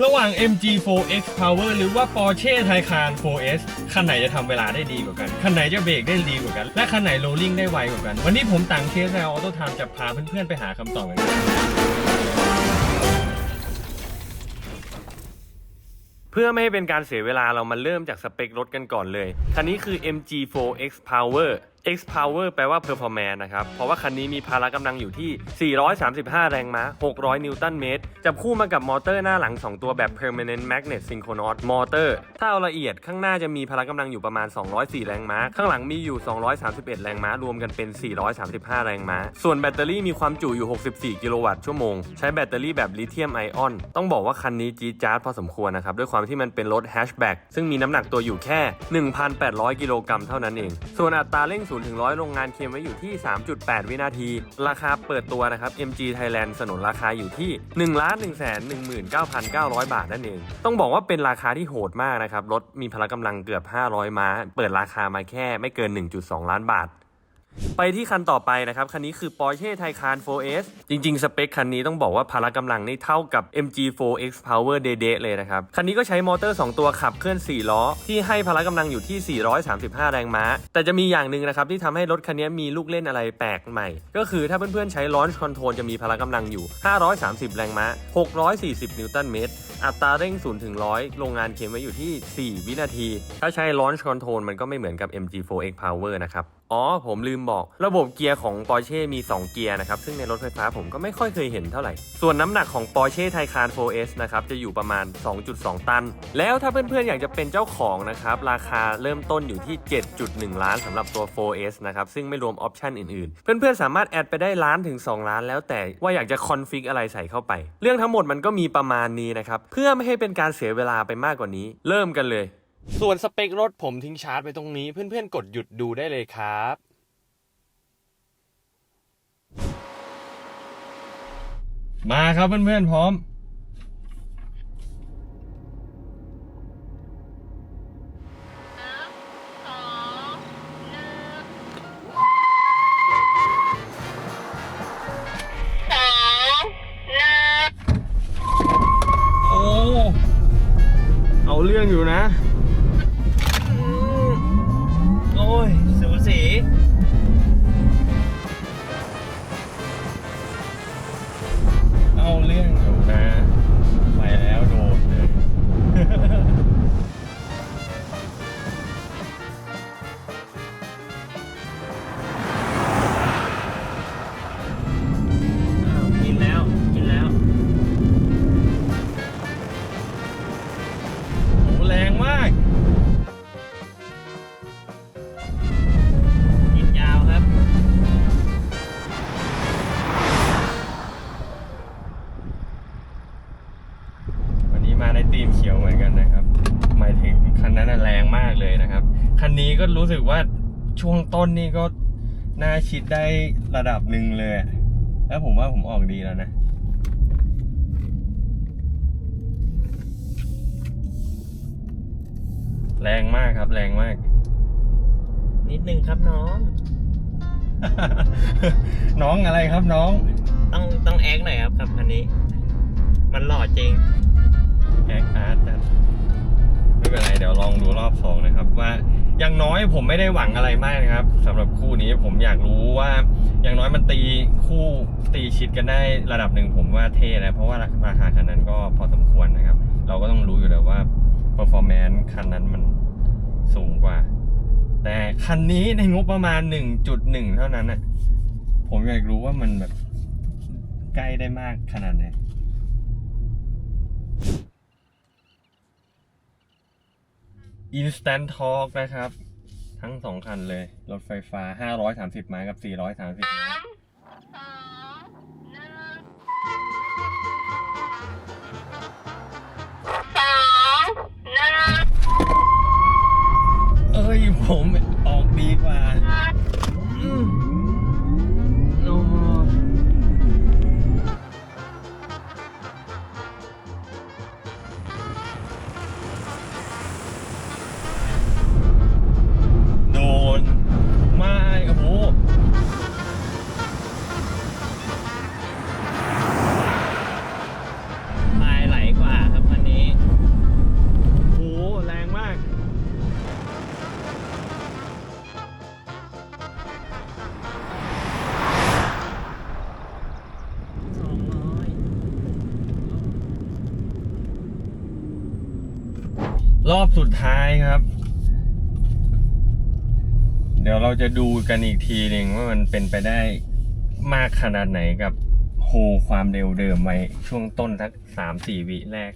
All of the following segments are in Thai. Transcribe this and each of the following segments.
ระหว่าง MG4X Power หรือว่า Porsche Taycan 4S คันไหนจะทำเวลาได้ดีกว่ากันคันไหนจะเบรกได้ดีกว่ากันและคันไหนโรลลิ่งได้ไวกว่ากันวันนี้ผมต่างเคสแล้วออโต้ไทม์จะพาเพื่อนๆไปหาคำตอบกันเพื่อไม่ให้เป็นการเสียเวลาเรามาเริ่มจากสเปครถกันก่อนเลยคันนี้คือ MG4X Power X Power แปลว่า Performance นะครับเพราะว่าคันนี้มีพละกำลังอยู่ที่435แรงม้า600นิวตันเมตรจับคู่มากับมอเตอร์หน้าหลัง2ตัวแบบ Permanent Magnet Synchronous Motor ถ้าเอาละเอียดข้างหน้าจะมีพละกำลังอยู่ประมาณ204แรงม้าข้างหลังมีอยู่231แรงม้ารวมกันเป็น435แรงม้าส่วนแบตเตอรี่มีความจุอยู่64กิโลวัตต์ชั่วโมงใช้แบตเตอรี่แบบลิเธียมไอออนต้องบอกว่าคันนี้จี๊ดจ๊าดพอสมควรนะครับด้วยความที่มันเป็นรถแฮชแบ็กซึ่งมีน้ำหนักตัวอยู่แค่ 1,800 กิโลกรัมเท่านั้นเองส่วนอัตราเร่ง0 ถึง 100โรงงานเคลมไว้อยู่ที่ 3.8 วินาทีราคาเปิดตัวนะครับ MG Thailand สนนราคาอยู่ที่ 1,119,900 บาทนั่นเองต้องบอกว่าเป็นราคาที่โหดมากนะครับรถมีพละกำลังเกือบ500ม้าเปิดราคามาแค่ไม่เกิน 1.2 ล้านบาทไปที่คันต่อไปนะครับคันนี้คือ Porsche Taycan 4S จริงๆสเปคคันนี้ต้องบอกว่าพละกำลังนี่เท่ากับ MG4X Power เดะเลยนะครับคันนี้ก็ใช้มอเตอร์2ตัวขับเคลื่อน4ล้อที่ให้พละกำลังอยู่ที่435แรงม้าแต่จะมีอย่างหนึ่งนะครับที่ทำให้รถคันนี้มีลูกเล่นอะไรแปลกใหม่ก็คือถ้าเพื่อนๆใช้ Launch Control จะมีพละกำลังอยู่530แรงม้า640นิวตันเมตรอัตราเร่ง0 ถึง 100โรงงานเคลมไว้อยู่ที่4วินาทีถ้าใช้ Launch Control มันก็ไม่เหมือนกับ MG4X Power นะครับผมลืมบอกระบบเกียร์ของ Porsche มี2เกียร์นะครับซึ่งในรถไฟฟ้าผมก็ไม่ค่อยเคยเห็นเท่าไหร่ส่วนน้ำหนักของ Porsche Taycan 4S นะครับจะอยู่ประมาณ 2.2 ตันแล้วถ้าเพื่อนๆอยากจะเป็นเจ้าของนะครับราคาเริ่มต้นอยู่ที่ 7.1 ล้านสำหรับตัว 4S นะครับซึ่งไม่รวมออปชันอื่นๆเพื่อนๆสามารถแอดไปได้ล้านถึง2ล้านแล้วแต่ว่าอยากจะคอนฟิกอะไรใส่เข้าไปเรื่องทั้งหมดมันก็มีประมาณนี้นะครับเพื่อไม่ให้เป็นการเสียเวลาไปมากกว่านี้เริ่มกันเลยส่วนสเปครถผมทิ้งชาร์จไปตรงนี้เพื่อนๆกดหยุดดูได้เลยครับมาครับเพื่อนๆพร้อมโอ้เอาเรื่องอยู่นะโอ้ยสูสีเอาเรื่องอยู่นะไปแล้วโดนเลยกินแล้วโอ้แรงมากกินยาวครับมาในธีมเขียวเหมือนกันนะครับหมายถึงคันนั้นแรงมากเลยนะครับคันนี้ก็รู้สึกว่าช่วงต้นนี่ก็น่าชิดได้ระดับหนึ่งเลยแล้วผมว่าผมออกดีแล้วนะแรงมากครับแรงมากนิดนึงครับน้อง น้องอะไรครับน้องต้องแอคหน่อยครับคันนี้มันหล่อจริงแอคอาร์ตไม่เป็นไรเดี๋ยวลองดูรอบ2นะครับว่าอย่างน้อยผมไม่ได้หวังอะไรมากนะครับสำหรับคู่นี้ผมอยากรู้ว่าอย่างน้อยมันตีชิดกันได้ระดับหนึ่งผมว่าเท่นะเพราะว่าราคาคันนั้นก็พอสมควรนะครับเราก็ต้องรู้อยู่แล้วว่า performance คันนั้นมันสูงกว่าแต่คันนี้ในงบประมาณ 1.1 เท่านั้นนะผมอยากรู้ว่ามันแบบใกล้ได้มากขนาดไหนInstant Torque นะครับทั้ง2คันเลยรถไฟฟ้า530ม้ากับ430ม้าผมออกดีกว่าโดนไม่โอ้โห รอบสุดท้ายครับ เดี๋ยวเราจะดูกันอีกทีหนึ่งว่ามันเป็นไปได้มากขนาดไหนกับโฮความเร็วเดิมไว้ช่วงต้นทัก3-4 วิแรก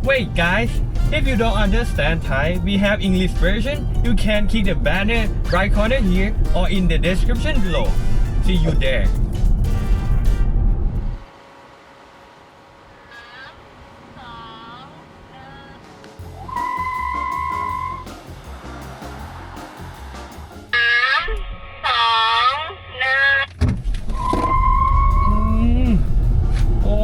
Wait guys, if you don't understand Thai, we have English version. You can click the banner right corner here or in the description below. See you there. โอ้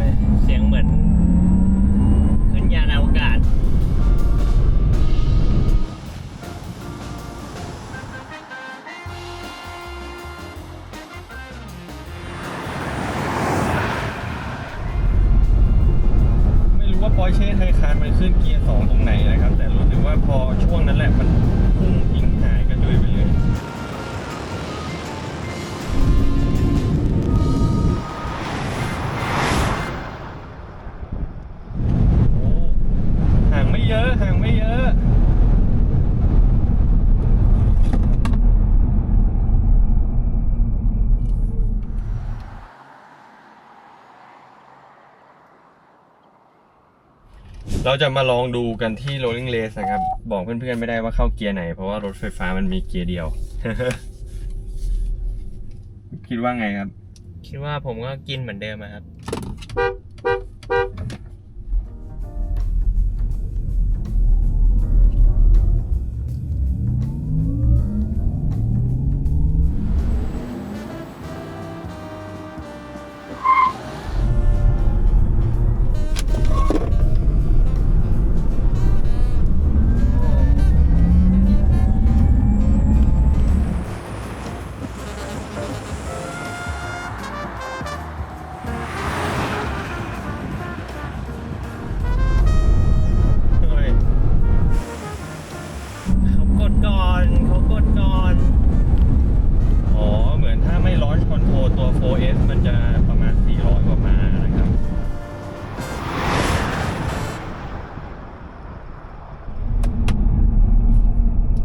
ยเสียงเหมือนขึ้นยานอวกาศไม่รู้ว่า Porsche Taycan มันขึ้นเกียร์ 2 ตรงไหนนะครับ แต่รู้สึกว่าพอช่วงนั้นแหละมันพุ่งทิ้งหายกันเลยไปเลย ห่างไม่เยอะห่างไม่เยอะ เราจะมาลองดูกันที่ Rolling Race นะครับ บอกเพื่อนๆไม่ได้ว่าเข้าเกียร์ไหน เพราะว่ารถไฟฟ้ามันมีเกียร์เดียว คิดว่าไงครับ คิดว่าผมก็กินเหมือนเดิมอะครับ เขากดก่อนเขากดก่อน อ๋อ เหมือนถ้าไม่ Launch Control ตัว 4S มันจะประมาณ 400 กว่าม้านะครับ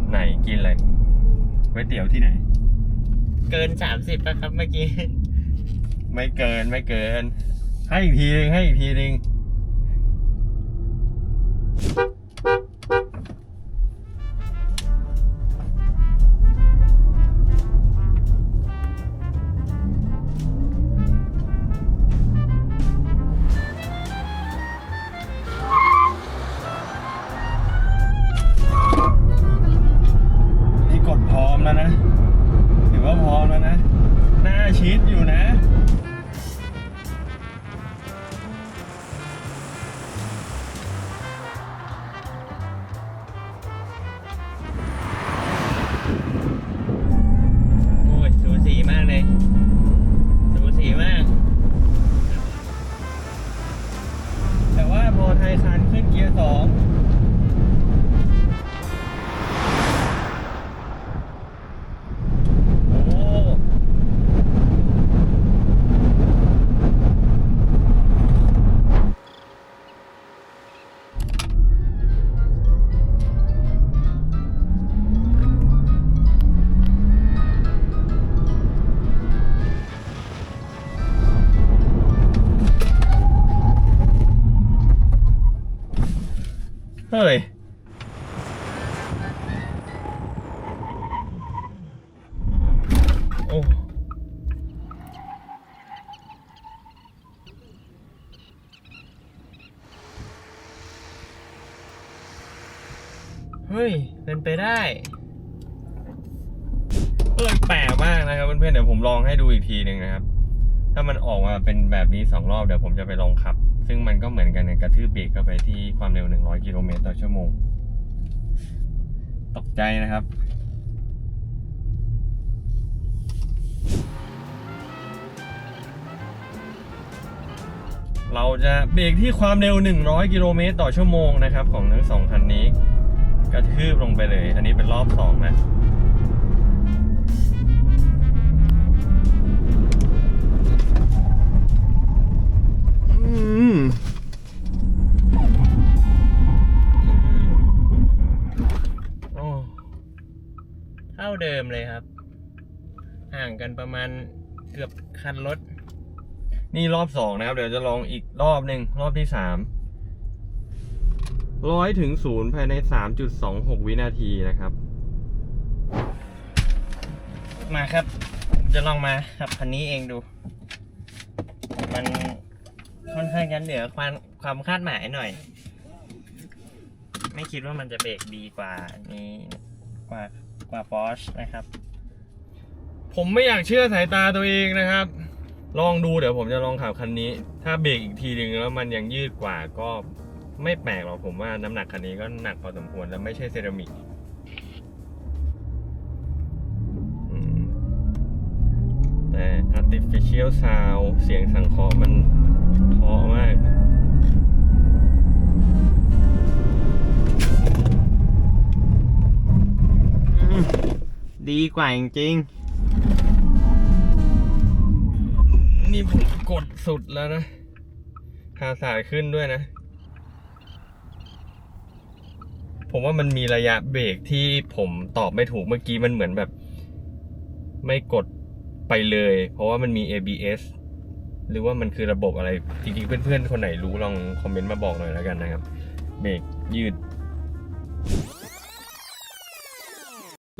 ไหนกินอะไรก๋วยเตี๋ยวที่ไหน เกิน 30ป่ะครับเมื่อกี้ ไม่เกินไม่เกิน ให้อีกทีนึงให้อีกทีนึง นี่กดพร้อมแล้วนะ ถือว่าพร้อมแล้วนะ หน้าชิดอยู่นะ โอ้ยสูสีมากเลยสูสีมาก แต่ว่าพอไทยคันขึ้นเกียร์ 2 โอ้ เฮ้ย โอ้เฮ้ยเป็นไปได้ แปลกมากนะครับเพื่อนๆเดี๋ยวผมลองให้ดูอีกทีหนึ่งนะครับ ถ้ามันออกมาเป็นแบบนี้2 รอบเดี๋ยวผมจะไปลองขับ ซึ่งมันก็เหมือนกันกระทืบเบรกเข้าไปที่ความเร็ว100 กิโลเมตรต่อชั่วโมง ตกใจนะครับ น เราจะเบรกที่ความเร็ว100กิโลเมตรต่อชั่วโมงนะครับของทั้งสองคันนี้กระทืบลงไปเลยอันนี้เป็นรอบ2นะเท่าเดิมเลยครับห่างกันประมาณเกือบคันรถนี่รอบ2นะครับเดี๋ยวจะลองอีกรอบหนึ่งรอบที่3 100 ถึง 0ภายใน 3.26 วินาทีนะครับมาครับจะลองมาขับคันนี้เองดูมันค่อนข้างจะเหนือความคาดหมายหน่อยไม่คิดว่ามันจะเบรกดีกว่านี้กว่า Porsche นะครับผมไม่อยากเชื่อสายตาตัวเองนะครับลองดูเดี๋ยวผมจะลองขับคันนี้ถ้าเบรกอีกทีนึงแล้วมันยังยืดกว่าก็ไม่แปลกหรอกผมว่าน้ำหนักคันนี้ก็หนักพอสมควรแล้วไม่ใช่เซรามิกแต่ artificial sound เสียงสังเคราะห์มันเพราะมากดีกว่าจริงๆนี่ผมกดสุดแล้วนะคาสายขึ้นด้วยนะผมว่ามันมีระยะเบรกที่ผมตอบไม่ถูกเมื่อกี้มันเหมือนแบบไม่กดไปเลยเพราะว่ามันมี ABS หรือว่ามันคือระบบอะไรจริงๆเพื่อนๆคนไหนรู้ลองคอมเมนต์มาบอกหน่อยแล้วกันนะครับเบรกยืด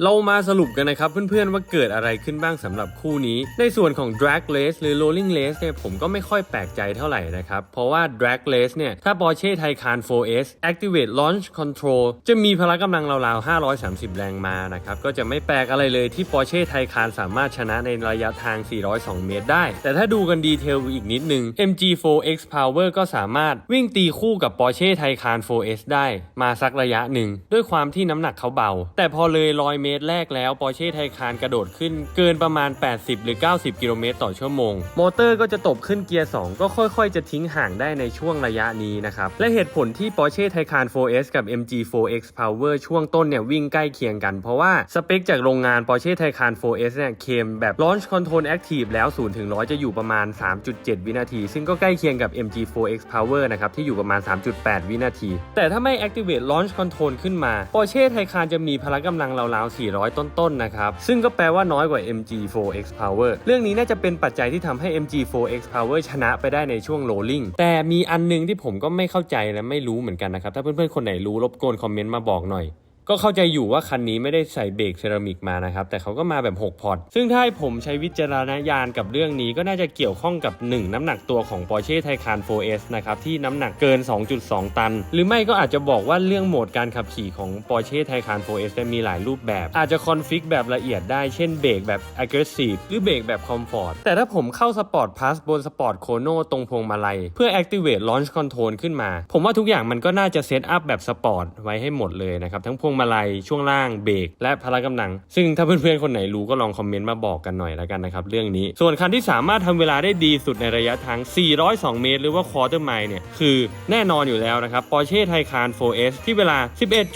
เรามาสรุปกันนะครับเพื่อนๆว่าเกิดอะไรขึ้นบ้างสำหรับคู่นี้ในส่วนของ drag race หรือ rolling race เนี่ยผมก็ไม่ค่อยแปลกใจเท่าไหร่นะครับเพราะว่า drag race เนี่ยถ้า Porsche Taycan 4S Activate Launch Control จะมีพละกำลังราวๆ530 แรงม้านะครับก็จะไม่แปลกอะไรเลยที่ Porsche Taycan สามารถชนะในระยะทาง402 เมตรได้แต่ถ้าดูกันดีเทลอีกนิดนึง MG4X Power ก็สามารถวิ่งตีคู่กับ Porsche Taycan 4S ได้มาสักระยะหนึ่งด้วยความที่น้ำหนักเขาเบาแต่พอเลย100 เมตรแรกแล้ว Porsche Taycan กระโดดขึ้นเกินประมาณ80หรือ90กิโลเมตรต่อชั่วโมงมอเตอร์ก็จะตบขึ้นเกียร์2ก็ค่อยๆจะทิ้งห่างได้ในช่วงระยะนี้นะครับและเหตุผลที่ Porsche Taycan 4S กับ MG4X Power ช่วงต้นเนี่ยวิ่งใกล้เคียงกันเพราะว่าสเปคจากโรงงาน Porsche Taycan 4S เนี่ยเคลมแบบ Launch Control Active แล้ว 0-100 จะอยู่ประมาณ 3.7 วินาทีซึ่งก็ใกล้เคียงกับ MG4X Power นะครับที่อยู่ประมาณ 3.8 วินาทีแต่ถ้าไม่ Activate Launch Control ขึ้นมา Porsche Taycan จะมีพละกำลังราวๆ400ต้นๆนะครับซึ่งก็แปลว่าน้อยกว่า MG4X Power เรื่องนี้น่าจะเป็นปัจจัยที่ทำให้ MG4X Power ชนะไปได้ในช่วง rolling แต่มีอันนึงที่ผมก็ไม่เข้าใจและไม่รู้เหมือนกันนะครับถ้าเพื่อนๆคนไหนรู้รบกวนคอมเมนต์มาบอกหน่อยก็เข้าใจอยู่ว่าคันนี้ไม่ได้ใส่เบรกเซรามิกมานะครับแต่เขาก็มาแบบ6พอร์ตซึ่งถ้าให้ผมใช้วิจารณญาณกับเรื่องนี้ก็น่าจะเกี่ยวข้องกับ1น้ำหนักตัวของ Porsche Taycan 4S นะครับที่น้ำหนักเกิน 2.2 ตันหรือไม่ก็อาจจะบอกว่าเรื่องโหมดการขับขี่ของ Porsche Taycan 4S มีหลายรูปแบบอาจจะคอนฟิกแบบละเอียดได้เช่นเบรกแบบ aggressive หรือเบรกแบบ comfort แต่ถ้าผมเข้า Sport Plus บน Sport Chrono ตรงพวงมาลัยเพื่อ activate launch control ขึ้นมาผมว่าทุกอย่างมันก็น่าจะเซตอัพแบบสปอร์ตไว้ให้หมดเลยนะครับทั้งพวงมาลัยช่วงล่างเบรกและพละกำลังซึ่งถ้าเพื่อนๆคนไหนรู้ก็ลองคอมเมนต์มาบอกกันหน่อยแล้วกันนะครับเรื่องนี้ส่วนคันที่สามารถทำเวลาได้ดีสุดในระยะทาง402 เมตรหรือว่า quarter mile เนี่ยคือแน่นอนอยู่แล้วนะครับ Porsche Taycan 4S ที่เวลา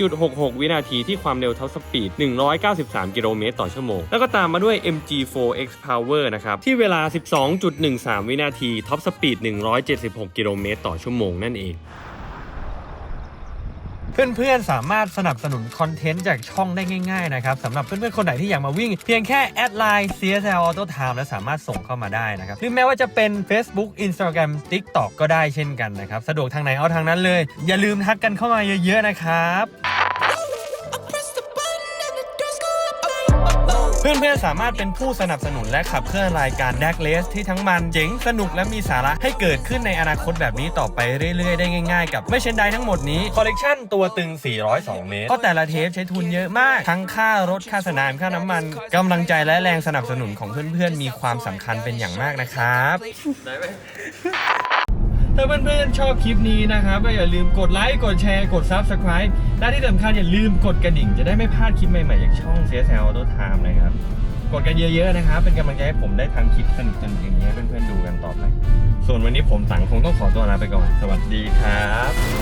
11.66 วินาทีที่ความเร็วท็อปสปีด193กิโลเมตรต่อชั่วโมงแล้วก็ตามมาด้วย MG4X Power นะครับที่เวลา 12.13 วินาทีท็อปสปีด176กิโลเมตรต่อชั่วโมงนั่นเองเพื่อนๆสามารถสนับสนุนคอนเทนต์จากช่องได้ง่ายๆนะครับสำหรับเพื่อนๆคนไหนที่อยากมาวิ่งเพียงแค่แอดไลน์ CSL Auto Time และสามารถส่งเข้ามาได้นะครับหรือแม้ว่าจะเป็น Facebook Instagram TikTok ก็ได้เช่นกันนะครับสะดวกทางไหนเอาทางนั้นเลยอย่าลืมทักกันเข้ามาเยอะๆนะครับเพื่อนๆสามารถเป็นผู้สนับสนุนและขับเคลื่อนรายการ Drag Race ที่ทั้งมันเจ๋งสนุกและมีสาระให้เกิดขึ้นในอนาคตแบบนี้ต่อไปเรื่อยๆได้ง่ายๆกับไม่เช่นใดทั้งหมดนี้คอลเลกชันตัวตึง402 เมตรเพราะแต่ละเทปใช้ทุนเยอะมากทั้งค่ารถค่าสนามค่าน้ำมันกำลังใจและแรงสนับสนุนของเพื่อนๆมีความสำคัญเป็นอย่างมากนะครับถ้าเพื่อนๆชอบคลิปนี้นะครับก็อย่าลืมกดไลค์กดแชร์กด Subscribe และที่สำคัญอย่าลืมกดกระดิ่งจะได้ไม่พลาดคลิปใหม่ๆจากช่อง CSL Auto Time นะครับ กดกันเยอะๆนะครับ เป็นกำลังใจให้ผมได้ทำคลิปสนุกๆอย่างนี้ให้เพื่อนๆดูกันต่อไป ส่วนวันนี้ผมตังคงต้องขอตัวลาไปก่อน สวัสดีครับ